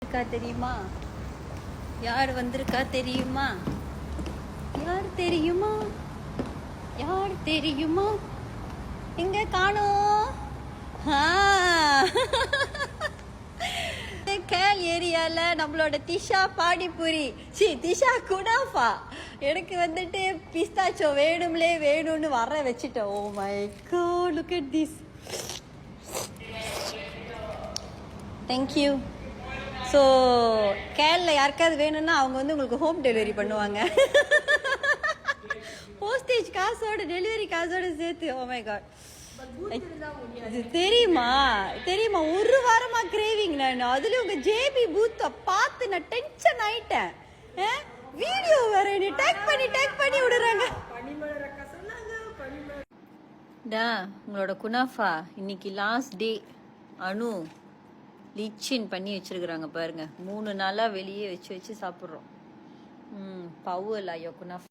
இருக்கா தெரியுமா? யார் வந்திருக்கா தெரியுமா? யார் தெரியுமா? யார் தெரியுமா? எங்க காணோம்? கேல் ஏரியால நம்மளோட திஷா பானிபூரி திஷா குனாஃபா எனக்கு வந்துட்டு பிஸ்தாச்சோ வேணும்னு வர வச்சுட்டேன். Oh my God, look at this. Thank you. So Kerala யாருக்காவது வேணும்னா அவங்க வந்து உங்களுக்கு ஹோம் டெலிவரி பண்ணுவாங்க. போஸ்டேஜ் காசோட டெலிவரி காசோட சேர்த்து. ஓ மை காட், தெரியுமா தெரியுமா? ஒரு வாரமா கிரேவிங். நான் அதுல உங்க ஜேபி பூத்தை பார்த்து நான் டென்ஷன் ஆயிட்டேன். வீடியோ வேற நீ டேக் பண்ணி விடுறாங்க. டா உங்களோட குனாஃபா இன்னைக்கு லாஸ்ட் டே. அனு லிச்சின் பண்ணி வச்சிருக்கிறாங்க பாருங்க. 3 நாளா வெளியே வச்சு சாப்பிட்றோம். பவுல் ஐயோ குனாஃபா.